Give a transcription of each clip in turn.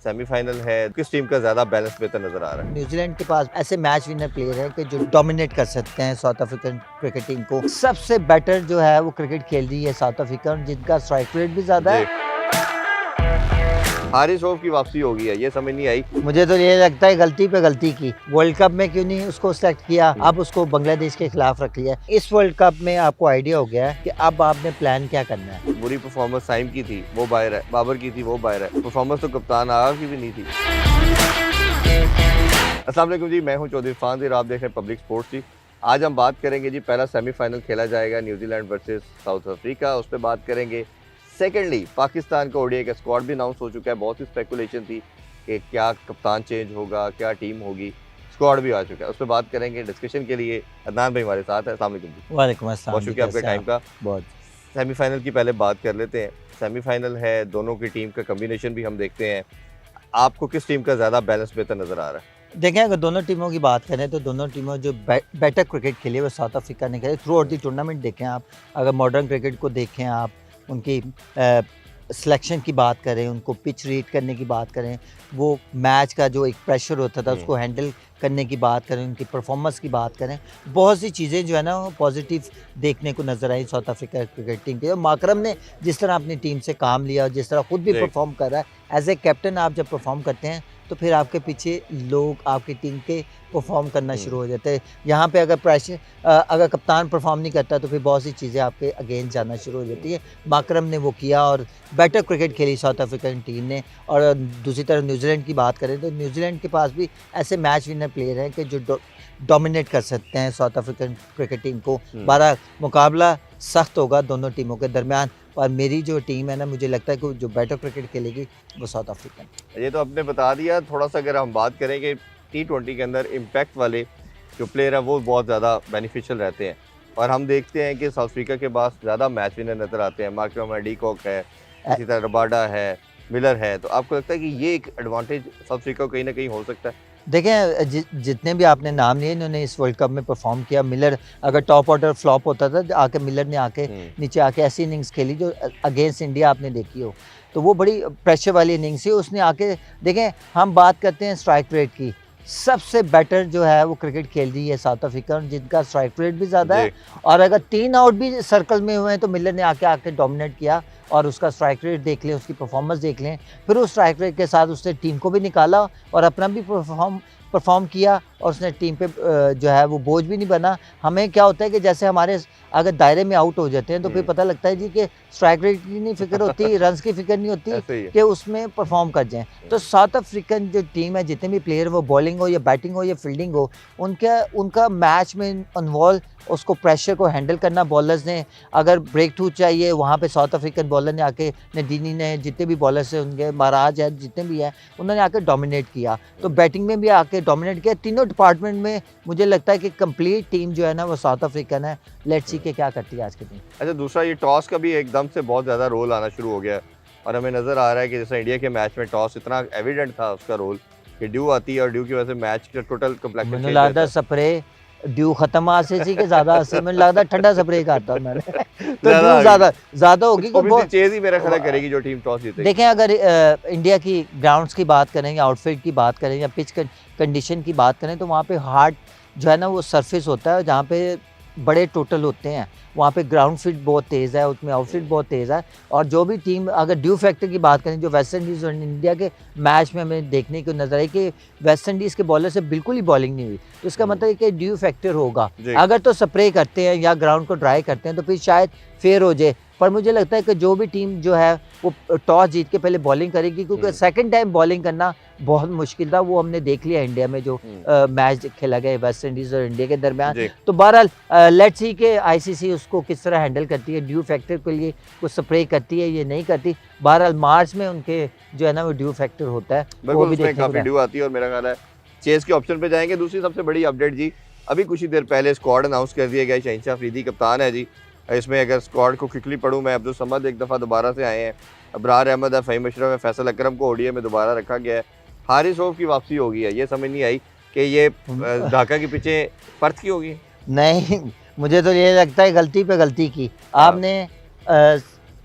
Semifinal है, किस team का ज़्यादा बैलेंस बेहतर नज़र आ रहा है? न्यूजीलैंड के पास ऐसे मैच विनर प्लेयर हैं कि जो डोमिनेट कर सकते हैं साउथ अफ्रीकन क्रिकेट टीम को। सबसे बेटर जो है वो क्रिकेट खेल रही है साउथ अफ्रीका, जिनका स्ट्राइक रेट भी ज़्यादा जी। है। हारिस रऊफ की वापसी हो गई है, ये समझ नहीं आई। मुझे तो ये लगता है गलती पे गलती की। वर्ल्ड कप में क्यों नहीं उसको सेलेक्ट किया, अब उसको बांग्लादेश के खिलाफ रख लिया। इस वर्ल्ड कप में आपको आइडिया हो गया है कि अब आपने प्लान क्या करना है। बुरी परफॉर्मेंस साइम की थी, वो बाहर है, बाबर की थी, वो बाहर है। परफॉर्मेंस तो कप्तान आगा की भी नहीं थी। अस्सलाम वालेकुम जी, मैं हूं चौधरी इरफान जी, आप देख रहे हैं पब्लिक स्पोर्ट्स जी। आज हम बात करेंगे जी, पहला सेमीफाइनल खेला जाएगा न्यूजीलैंड वर्सेस साउथ अफ्रीका, उस पर बात करेंगे। सेकेंडली पाकिस्तान का ओडीआई का स्क्वाड भी अनाउंस हो चुका है। बहुत ही स्पेकुलेशन थी कि क्या कप्तान चेंज होगा, क्या टीम होगी। स्क्वाड भी आ चुका है, उस पर बात करेंगे। डिस्कशन के लिए अदनान भाई हमारे साथ है। अस्सलाम वालेकुम जी। वालेकुम अस्सलाम। बहुत शुक्रिया आपके टाइम का। बहुत सेमीफाइनल की पहले बात कर लेते हैं। सेमीफाइनल है, दोनों की टीम का कम्बिनेशन भी हम देखते हैं। आपको किस टीम का ज़्यादा बैलेंस बेहतर नज़र आ रहा है? देखें, अगर दोनों टीमों की बात करें तो दोनों टीमों जो बेटर क्रिकेट खेली है वो साउथ अफ्रीका ने खेली थ्रू आउट दी टूर्नामेंट। देखें आप, अगर मॉडर्न क्रिकेट को देखें आप, उनकी सिलेक्शन की बात करें, उनको पिच रीड करने की बात करें, वो मैच का जो एक प्रेशर होता था उसको हैंडल करने की बात करें, उनकी परफॉर्मेंस की बात करें, बहुत सी चीज़ें जो है ना वो पॉजिटिव देखने को नज़र आई साउथ अफ्रीका क्रिकेट टीम के। और माकरम ने जिस तरह अपनी टीम से काम लिया और जिस तरह खुद भी परफॉर्म कर रहा है, एज ए कैप्टन आप जब परफॉर्म करते हैं तो फिर आपके पीछे लोग आपकी टीम के परफॉर्म करना शुरू हो जाते हैं। यहाँ पे अगर प्रेशर अगर कप्तान परफॉर्म नहीं करता तो फिर बहुत सी चीज़ें आपके अगेंस्ट जाना शुरू हो जाती है। माकरम ने वो किया और बेटर क्रिकेट खेली साउथ अफ्रीकन टीम ने। और दूसरी तरफ न्यूजीलैंड की बात करें तो न्यूजीलैंड के पास भी ऐसे मैच विनर प्लेयर हैं कि जो डोमिनेट कर सकते हैं साउथ अफ्रीकन क्रिकेट टीम को। बहरहाल मुकाबला सख्त होगा दोनों टीमों के दरमियान, और मेरी जो टीम है ना, मुझे लगता है कि जो बेटर क्रिकेट खेलेगी वो साउथ अफ्रीकन। ये तो आपने बता दिया। थोड़ा सा अगर हम बात करें कि T20 के अंदर इम्पैक्ट वाले जो प्लेयर हैं वो बहुत ज़्यादा बेनिफिशियल रहते हैं, और हम देखते हैं कि साउथ अफ्रीका के पास ज़्यादा मैच विनर नज़र आते हैं। मार्करम है, डीकॉक है, इसी तरह रबाडा है, मिलर है। तो आपको लगता है कि ये एक एडवांटेज साउथ अफ्रीका को कहीं ना कहीं हो सकता है? देखें, जितने भी आपने नाम लिए इन्होंने इस वर्ल्ड कप में परफॉर्म किया। मिलर अगर टॉप ऑर्डर फ्लॉप होता था, आके मिलर ने आके नीचे आके ऐसी इनिंग्स खेली जो अगेंस्ट इंडिया आपने देखी हो, तो वो बड़ी प्रेशर वाली इनिंग्स थी। उसने आके देखें, हम बात करते हैं स्ट्राइक रेट की, सबसे बेटर जो है वो क्रिकेट खेल रही है साउथ अफ्रीका, जिनका स्ट्राइक रेट भी ज़्यादा है। और अगर 3 आउट भी सर्कल में हुए हैं तो मिलर ने आके डोमिनेट किया, और उसका स्ट्राइक रेट देख लें, उसकी परफॉर्मेंस देख लें, फिर उस स्ट्राइक रेट के साथ उसने टीम को भी निकाला और अपना भी परफॉर्म किया, और उसने टीम पे जो है वो बोझ भी नहीं बना। हमें क्या होता है कि जैसे हमारे अगर दायरे में आउट हो जाते हैं तो फिर पता लगता है जी कि स्ट्राइक रेट की नहीं फिक्र होती, रन्स की फिक्र नहीं होती कि उसमें परफॉर्म कर जाएं। तो साउथ अफ्रीकन जो टीम है, जितने भी प्लेयर, वो बॉलिंग हो या बैटिंग हो या फील्डिंग हो, उनका मैच में इन्वॉल्व, उसको प्रेशर को हैंडल करना। बॉलर्स ने अगर ब्रेक थ्रू चाहिए, वहाँ पे साउथ अफ्रीकन बॉलर ने आके, नदीनी ने, जितने भी बॉलर्स हैं उनके, महाराज है, जितने भी हैं, उन्होंने आके डोमिनेट किया। तो बैटिंग में भी आके डोमिनेट किया। तीनों डिपार्टमेंट में मुझे लगता है कि कंप्लीट टीम जो है ना वो साउथ अफ्रीकन है। लेट्स सी के क्या करती है आज की टीम। अच्छा, दूसरा ये टॉस का भी एकदम से बहुत ज़्यादा रोल आना शुरू हो गया है, और हमें नज़र आ रहा है कि जैसे इंडिया के मैच में टॉस इतना एविडेंट था उसका रोल कि ड्यू आती है, और ड्यू की वजह से मैच का टोटल कम्प्लेक्शन मैंने लगता स्प्रे ड्यू खत्म आसे सी के ज़्यादा से मैंने लगता ठंडा स्प्रे करता मैंने तो ड्यू ज़्यादा होगी कि चेज ही मेरा ख्याल करेगी जो टीम टॉस जीतेगी। देखें, अगर इंडिया की ग्राउंड्स की बात करें या आउटफील्ड की बात करें या पिच कंडीशन की बात करें, तो वहाँ पे हार्ड जो है ना वो सरफेस होता है, जहाँ पे बड़े टोटल होते हैं। वहाँ पे ग्राउंड फील्ड बहुत तेज़ है, उसमें आउटफील्ड बहुत तेज़ है। और जो भी टीम, अगर ड्यू फैक्टर की बात करें, जो वेस्ट इंडीज़ और इंडिया के मैच में हमें देखने को नजर आई कि वेस्ट इंडीज़ के बॉलर से बिल्कुल ही बॉलिंग नहीं हुई, तो इसका मतलब है कि ड्यू फैक्टर होगा। अगर तो स्प्रे करते हैं या ग्राउंड को ड्राई करते हैं तो फिर शायद फेयर हो जाए। पर मुझे लगता है कि जो भी टीम जो है वो टॉस जीत के पहले बॉलिंग करेगी, क्योंकि सेकंड टाइम बॉलिंग करना बहुत मुश्किल था। वो हमने देख लिया इंडिया में जो मैच खेला गया वेस्ट इंडीज़ और इंडिया के दरमियान। तो बहरहाल लेट्स सी कि आईसीसी उसको किस तरह हैंडल करती है, ड्यू फैक्टर के लिए कुछ स्प्रे करती है ये नहीं करती। बहरहाल मार्च में उनके जो है ना वो ड्यू फैक्टर होता है, वो भी देखने काफी ड्यू आती है, और मेरा ख्याल है चेज के ऑप्शन पे जाएंगे। दूसरी सबसे बड़ी अपडेट जी, अभी कुछ ही देर पहले स्क्वाड अनाउंस कर दिया गया। शहीनशाह अफरीदी कप्तान है जी। इसमें अगर स्क्वाड को क्विकली पढ़ूँ मैं, अब्दुल समद एक दफ़ा दोबारा से आए हैं, अबरार अहमद है, फ़हीम अशरफ है, फैसल अकरम को ओडीआई में दोबारा रखा गया है। हारिस रऊफ की वापसी हो गई है, ये समझ नहीं आई कि ये ढाका के पीछे फर्ज की होगी। नहीं, मुझे तो ये लगता है गलती पे गलती की आपने,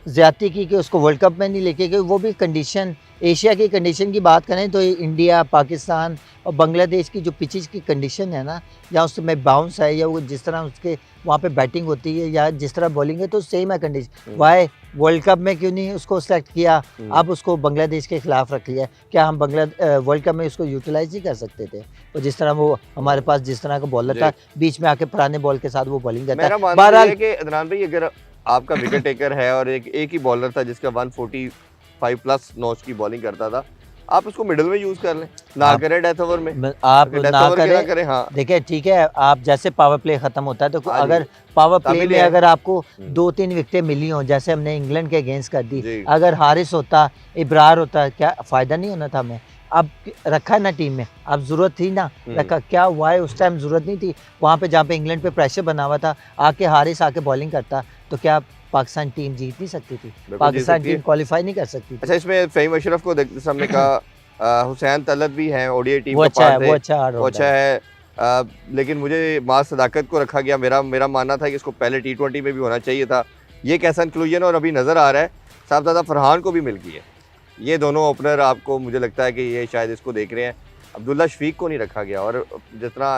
ज़्यादती की कि उसको वर्ल्ड कप में नहीं लेके गए। वो भी कंडीशन एशिया की कंडीशन की बात करें तो इंडिया, पाकिस्तान और बांग्लादेश की जो पिचेस की कंडीशन है ना, या उसमें बाउंस है या वो जिस तरह उसके वहाँ पे बैटिंग होती है या जिस तरह बॉलिंग है, तो सेम है कंडीशन। वाई वर्ल्ड कप में क्यों नहीं उसको सेलेक्ट किया, अब उसको बांग्लादेश के खिलाफ रख लिया? क्या हम वर्ल्ड कप में उसको यूटिलाइज नहीं कर सकते थे? और जिस तरह वो हमारे पास जिस तरह का बॉलर था, बीच में आके पुराने बॉल के साथ वो बॉलिंग करता मेरा है। मानना ये बहरहाल है कि अदनान भाई, अगर आपका विकेट टेकर है और एक ही बॉलर था जिसका 145 प्लस नॉच की बॉलिंग करता था, आप उसको मिडिल में यूज कर लें, ना आप करें डेथ ओवर में, आप डेथ ना ओवर के ना करें। करें। हाँ देखिए ठीक है, आप जैसे पावर प्ले खत्म होता है तो हाँ जी, अगर पावर प्ले काबिल में है। अगर आपको 2-3 विकेटें मिली हों, जैसे हमने इंग्लैंड के अगेंस्ट कर दी, जी अगर हारिस होता, इब्रार होता, क्या फ़ायदा नहीं होना था हमें? अब रखा है ना टीम में, अब ज़रूरत थी ना रखा, क्या हुआ है उस टाइम ज़रूरत नहीं थी? वहाँ पे जहाँ पे इंग्लैंड पे प्रेशर बना हुआ था, आके हारिस आके बॉलिंग करता, तो क्या पाकिस्तान टीम जीत नहीं सकती थी? बिल्कुल जीत पाकिस्तान सकती है। टीम क्वालीफाई नहीं कर सकती थी? अच्छा, इसमें फ़हीम अशरफ को देखते सामने का हुसैन तलत भी हैं, ओडीआई टीम वो का अच्छा है, पार्ट थे, वो अच्छा वो अच्छा ऑलराउंडर है। है। लेकिन मुझे मास सदाकत को रखा गया। मेरा मेरा मानना था कि इसको पहले टी20 में भी होना चाहिए था। ये कैसा इंक्लूजन, और अभी नज़र आ रहा है साहबजादा फरहान को भी मिल गई है। ये दोनों ओपनर आपको, मुझे लगता है कि ये शायद इसको देख रहे हैं। अब्दुल्ला शफीक को नहीं रखा गया, और जिस तरह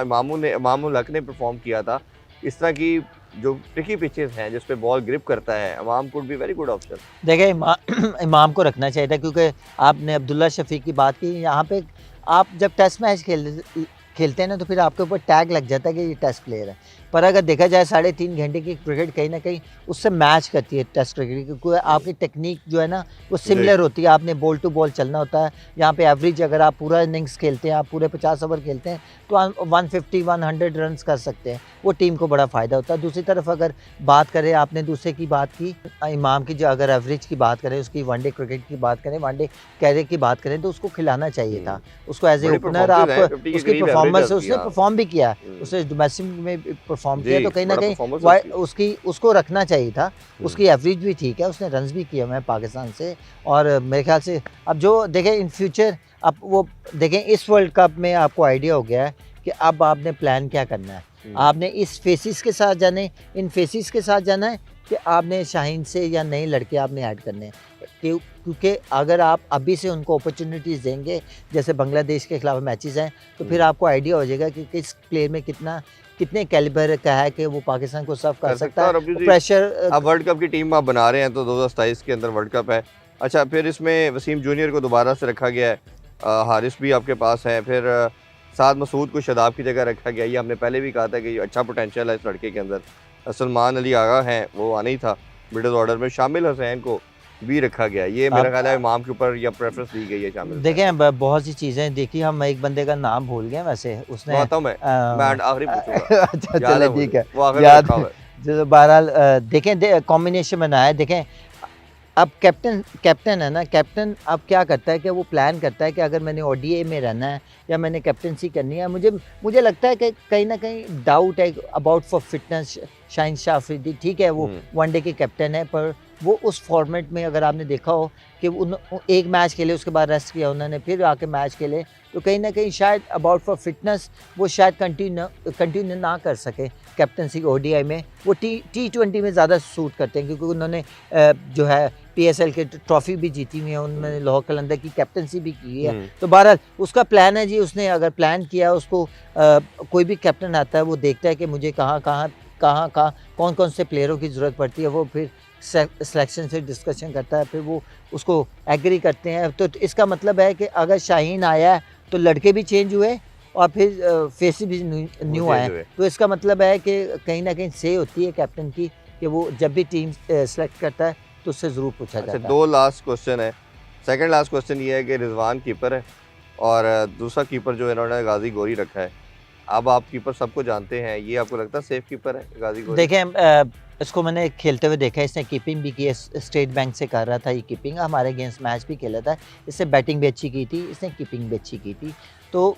इमामुल हक ने परफॉर्म किया था, इस तरह की जो ट्रिकी पिचेस हैं जिस पे बॉल ग्रिप करता है, इमाम could be very good option. देखिए इमाम को रखना चाहिए था, क्योंकि आपने अब्दुल्ला शफीक की बात की। यहाँ पे आप जब टेस्ट मैच खेलते हैं ना, तो फिर आपके ऊपर टैग लग जाता है कि ये टेस्ट प्लेयर है। पर अगर देखा जाए 3.5 घंटे की क्रिकेट कहीं ना कहीं उससे मैच करती है टेस्ट क्रिकेट, क्योंकि आपकी टेक्निक जो है ना वो सिमिलर होती है। आपने बॉल टू बॉल चलना होता है। यहाँ पे एवरेज अगर आप पूरा इनिंग्स खेलते हैं, आप पूरे 50 ओवर खेलते हैं, तो आप 150-100 रन कर सकते हैं। वो टीम को बड़ा फ़ायदा होता है। दूसरी तरफ अगर बात करें, आपने दूसरे की बात की, इमाम की, जो अगर एवरेज की बात करें, उसकी वनडे क्रिकेट की बात करें, वनडे कैरियर की बात करें, तो उसको खिलाना चाहिए था। उसको एज ए बड़ी ओपनर performances हैं, आप 50 के उसकी करीब परफॉर्मेंस, एवरेज उसने हाँ। परफॉर्म भी किया है, उसने डोमेस्टिक में परफॉर्म किया, जी, तो कहीं ना बड़ा कहीं परफॉर्मेंस है उसकी। उसकी उसको रखना चाहिए था। उसकी एवरेज भी ठीक है, उसने रन्स भी किए हुए हैं पाकिस्तान से। और मेरे ख्याल से अब जो देखें इन फ्यूचर, अब वो देखें इस वर्ल्ड कप में आपको आइडिया हो गया है कि अब आपने प्लान क्या करना है। आपने इस फेसिस के साथ जाना है, इन फेसिस के साथ जाना है, कि आपने शाहीन से या नए लड़के आपने ऐड करने हैं। क्योंकि अगर आप अभी से उनको अपॉर्चुनिटीज़ देंगे, जैसे बांग्लादेश के खिलाफ मैचेस हैं, तो फिर आपको आइडिया हो जाएगा कि किस प्लेयर में कितने कैलिबर का है कि वो पाकिस्तान को सर्व कर सकता है। और अभी प्रेशर अब वर्ल्ड कप की टीम आप बना रहे हैं, तो 2027 के अंदर वर्ल्ड कप है। अच्छा, फिर इसमें वसीम जूनियर को दोबारा से रखा गया है, हारिस भी आपके पास है, फिर साद मसूद को शदाब की जगह रखा गया। ये हमने पहले भी कहा था कि अच्छा पोटेंशियल है इस लड़के के अंदर। सलमान अली आगा हैं, वो आना ही था मिडिल ऑर्डर में। शामिल हुसैन को भी रखा गया। ये मेरा ख्याल है इमाम के ऊपर या प्रेफरेंस दी गई है शामिल। देखें बहुत सी चीज़ें देखी, हम एक बंदे का नाम भूल गए वैसे, उसने बताऊं मैं आखिरी पूछूंगा। अच्छा याद है चले ठीक मुझे, है, वो आखिर में याद रखा हुआ है। जो बहरहाल देखें कॉम्बिनेशन बनाया है। देखें अब कैप्टन है ना, कैप्टन अब क्या करता है कि वो प्लान करता है कि अगर मैंने ओडीआई में रहना है या मैंने कैप्टनसी करनी है, मुझे लगता है कि कहीं ना कहीं डाउट है about for fitness Shaheen Shah Afridi. ठीक है, वो वनडे के कैप्टन है, पर वो उस फॉर्मेट में अगर आपने देखा हो कि एक मैच खेले, उसके बाद रेस्ट किया उन्होंने, फिर आके मैच खेले, तो कहीं ना कहीं शायद अबाउट फॉर फिटनेस वो शायद कंटिन्यू ना कर सके कैप्टनसी ओडीआई में। वो टी20 में ज़्यादा सूट करते हैं, क्योंकि उन्होंने जो है पीएसएल के ट्रॉफी भी जीती हुई है, उन्होंने लाहौर कलंदर की कैप्टनसी भी की है। तो बहरहाल उसका प्लान है जी, उसने अगर प्लान किया, उसको कोई भी कैप्टन आता है वो देखता है कि मुझे कहाँ कौन कौन से प्लेयरों की ज़रूरत पड़ती है, वो फिर सिलेक्शन से डिस्कशन करता है, फिर वो उसको एग्री करते हैं। तो इसका मतलब है कि अगर शाहीन आया है तो लड़के भी चेंज हुए और फिर फेस भी न्यू आए, तो इसका मतलब है कि कहीं ना कहीं से होती है कैप्टन की कि वो जब भी टीम सेलेक्ट करता है तो उससे ज़रूर पूछा जाता है। दो लास्ट क्वेश्चन है। सेकंड लास्ट क्वेश्चन ये है कि रिजवान कीपर है और दूसरा कीपर जो इन्होंने गाजी गोरी रखा है। अब आप कीपर सबको जानते हैं, ये आपको लगता है सेफ कीपर है गाजी गोरी? देखें इसको मैंने खेलते हुए देखा है, इसने कीपिंग भी की है, स्टेट बैंक से कर रहा था ये कीपिंग, हमारे अगेंस्ट मैच भी खेला था, इससे बैटिंग भी अच्छी की थी, इसने कीपिंग भी अच्छी की थी। तो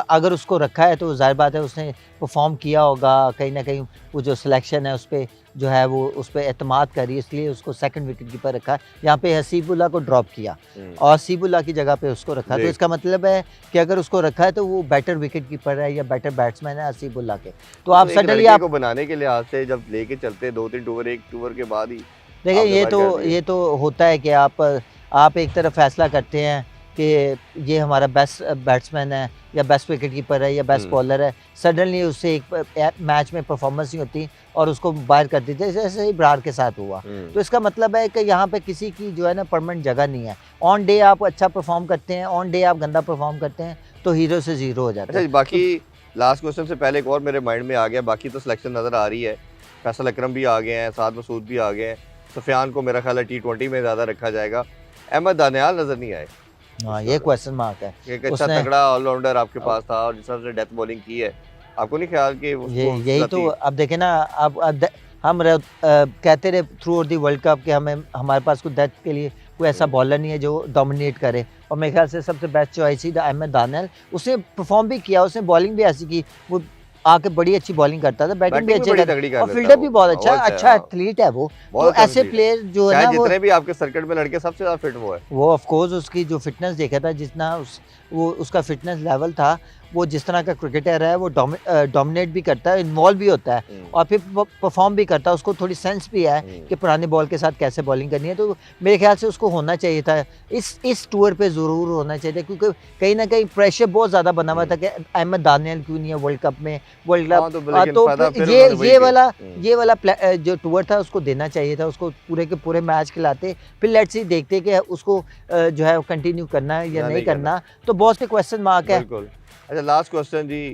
अगर उसको रखा है तो जाहिर बात है उसने परफॉर्म किया होगा, कहीं ना कहीं वो जो सिलेक्शन है उस पर जो है वो उस पर एतमाद करी, इसलिए उसको सेकंड विकेट कीपर रखा है। यहाँ पे हसीबुल्ला को ड्रॉप किया और हसीबुल्ला की जगह पे उसको रखा, तो इसका मतलब है कि अगर उसको रखा है तो वो बेटर विकेट कीपर है या बेटर बैट्समैन है हसीबुल्ला के। तो आप सडनली आप बनाने के लिहाज से जब लेके चलते 2-3 ओवर, एक ओवर के बाद ही देखिए ये तो होता है कि आप एक तरफ फैसला करते हैं कि ये हमारा बेस्ट बैट्समैन है या बेस्ट विकेट कीपर है या बेस्ट बॉलर है, सडनली उससे एक मैच में परफॉर्मेंस नहीं होती और उसको बाहर कर देते, जैसे ही ब्रार के साथ हुआ। तो इसका मतलब है कि यहाँ पे किसी की जो है ना परमानेंट जगह नहीं है। ऑन डे आप अच्छा परफॉर्म करते हैं, ऑन डे आप गंदा परफॉर्म करते हैं तो हीरो से जीरो हो जाता है। बाकी लास्ट क्वेश्चन से पहले एक और मेरे माइंड में आ गया, बाकी तो सिलेक्शन नज़र आ रही है, फैसल अकरम भी आ गए हैं, साद मसूद भी आ गए हैं, सुफियान को मेरा ख्याल है T20 में ज़्यादा रखा जाएगा, अहमद दानियाल नज़र नहीं आए। हाँ, ये क्वेश्चन मार्क है। एक अच्छा तगड़ा ऑलराउंडर आपके पास था और जिस तरह से डेथ बॉलिंग की है, आपको नहीं ख्याल कि यही तो अब देखें ना, अब हम कहते रहे through out the world cup कि हमारे पास कोई डेथ के लिए कोई ऐसा बॉलर नहीं है जो डोमिनेट करे, और मेरे ख्याल से सबसे बेस्ट चॉइस ही था अहमद दानियाल। उसने परफॉर्म भी किया, उसने बॉलिंग भी ऐसी की, वो आके बड़ी अच्छी बॉलिंग करता था, बैटिंग भी अच्छी करता था और फील्डर भी बहुत अच्छा एथलीट है वो। तो ऐसे प्लेयर जो है ना, वो जितने भी आपके सर्किट में लड़के सबसे ज्यादा फिट वो है। वो ऑफ कोर्स उसकी जो फिटनेस देखा था, जितना उसका फिटनेस लेवल था, वो जिस तरह का क्रिकेटर है वो डोमिनेट भी करता है, इन्वॉल्व भी होता है और फिर परफॉर्म भी करता है। उसको थोड़ी सेंस भी है कि पुराने बॉल के साथ कैसे बॉलिंग करनी है। तो मेरे ख्याल से उसको होना चाहिए था, इस टूर पे ज़रूर होना चाहिए था, क्योंकि कहीं ना कहीं प्रेशर बहुत ज़्यादा बना हुआ था कि अहमद दानियाल क्यों नहीं है वर्ल्ड कप में। वर्ल्ड कप तो ये वाला जो टूर था उसको देना चाहिए था, उसको पूरे के पूरे मैच खिलाते, फिर लेट्स सी देखते कि उसको जो है कंटिन्यू करना है या नहीं करना। तो बहुत से क्वेश्चन मार्क है। अच्छा, लास्ट क्वेश्चन जी,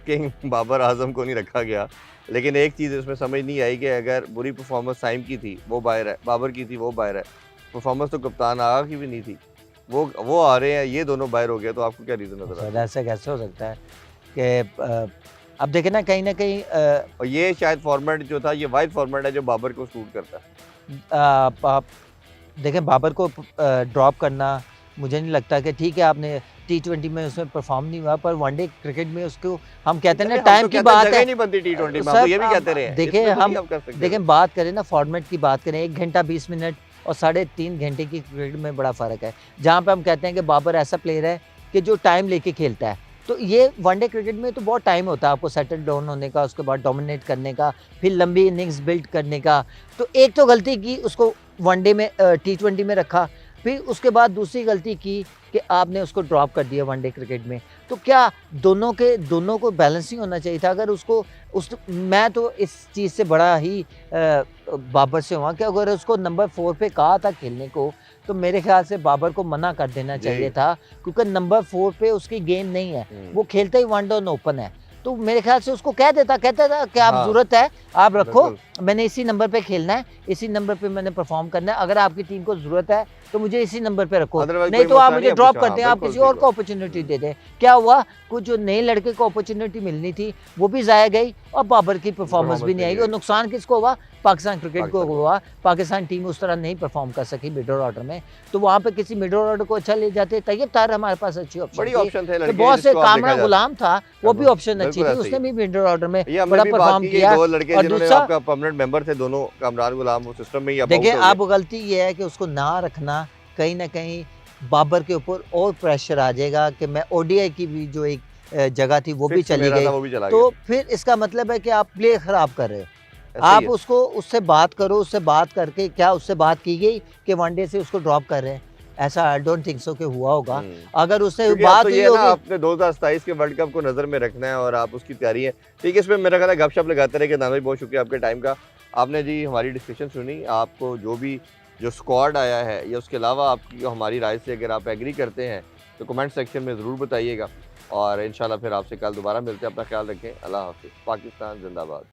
किंग बाबर आजम को नहीं रखा गया, लेकिन एक चीज़ इसमें समझ नहीं आई कि अगर बुरी परफॉर्मेंस साइम की थी वो बाहर है, बाबर की थी वो बाहर है, परफॉर्मेंस तो कप्तान आगा की भी नहीं थी, वो आ रहे हैं, ये दोनों बाहर हो गया, तो आपको क्या रीज़न नजर आता है? ऐसा कैसे हो सकता है कि अब देखें ना कहीं और ये शायद फॉर्मेट जो था, ये वाइड फॉर्मेट है जो बाबर को सूट करता है। देखें, बाबर को ड्रॉप करना मुझे नहीं लगता कि ठीक है, आपने T20 में उसमें परफॉर्म नहीं हुआ, पर वनडे क्रिकेट में उसको हम कहते हैं ना टाइम की बात है, नहीं बनती T20 में, हम ये भी कहते रहे। देखें बात करें ना फॉर्मेट की, बात करें 1 घंटा 20 मिनट और 3.5 घंटे की क्रिकेट में बड़ा फ़र्क है। जहाँ पे हम कहते हैं कि बाबर ऐसा प्लेयर है कि जो टाइम लेके खेलता है, तो ये वनडे क्रिकेट में तो बहुत टाइम होता है आपको सेटल डाउन होने का, उसके बाद डोमिनेट करने का, फिर लंबी इनिंग्स बिल्ड करने का। तो एक तो गलती की, उसको वनडे में T20 में रखा, फिर उसके बाद दूसरी गलती की कि आपने उसको ड्रॉप कर दिया वनडे क्रिकेट में। तो क्या दोनों को बैलेंसिंग होना चाहिए था। अगर मैं तो इस चीज़ से बड़ा ही बाबर से हुआ कि अगर उसको नंबर 4 पे कहा था खेलने को, तो मेरे ख्याल से बाबर को मना कर देना चाहिए था, क्योंकि नंबर 4 पे उसकी गेम नहीं है, वो खेलता ही वन डाउन ओपन है। तो मेरे ख्याल से उसको कहता था कि आप ज़रूरत है आप रखो, मैंने इसी नंबर पे खेलना है, इसी नंबर पे मैंने परफॉर्म करना है, अगर आपकी टीम को ज़रूरत है तो मुझे इसी नंबर पे रखो, नहीं तो आप मुझे ड्रॉप कर दें, आप किसी और को अपॉर्चुनिटी दे दें। क्या हुआ, कुछ जो नए लड़के को अपॉर्चुनिटी मिलनी थी वो भी ज़ाया गई और बाबर की परफॉर्मेंस भी नहीं आई, और नुकसान किसको हुआ, पाकिस्तान क्रिकेट को हुआ। पाकिस्तान टीम उस तरह नहीं परफॉर्म कर सकी मिडल ऑर्डर में, तो वहाँ पे किसी मिडल ऑर्डर को अच्छा ले जाते। तैयब तार हमारे पास अच्छी ऑप्शन थी, बहुत से कामरा गुलाम था, वो भी ऑप्शन अच्छी थी, उसने भी मिडल ऑर्डर में बड़ा परफॉर्म किया। और दूसरा आपका परमानेंट मेंबर थे दोनों, कामरान गुलाम, वो सिस्टम में ही देखिए अब गलती ये है कि उसको ना रखना, कहीं ना कहीं बाबर के ऊपर और प्रेशर आ जाएगा कि मैं ODI की भी जो एक जगह थी वो भी चली गई, तो फिर इसका मतलब है कि आप प्ले खराब कर रहे हो। आप उससे बात करो, उससे बात करके, क्या उससे बात की गई कि वनडे से उसको ड्रॉप कर रहे हैं? ऐसा आई डोंट थिंक सो कि हुआ होगा। अगर उससे बात हुई होगी, आपने 2027 के वर्ल्ड कप को नजर में रखना है और आप उसकी तैयारी है, ठीक है। इसमें मेरा ख्याल है गपशप लगाते रहे। दाना भाई बहुत शुक्रिया आपके टाइम का, आपने जी हमारी डिस्कशन सुनी। आपको जो स्क्वाड आया है या उसके अलावा आपकी हमारी राय से अगर आप एग्री करते हैं तो कमेंट सेक्शन में ज़रूर बताइएगा, और इंशाल्लाह फिर आपसे कल दोबारा मिलते हैं। अपना ख्याल रखें, अल्लाह हाफिज़। पाकिस्तान जिंदाबाद।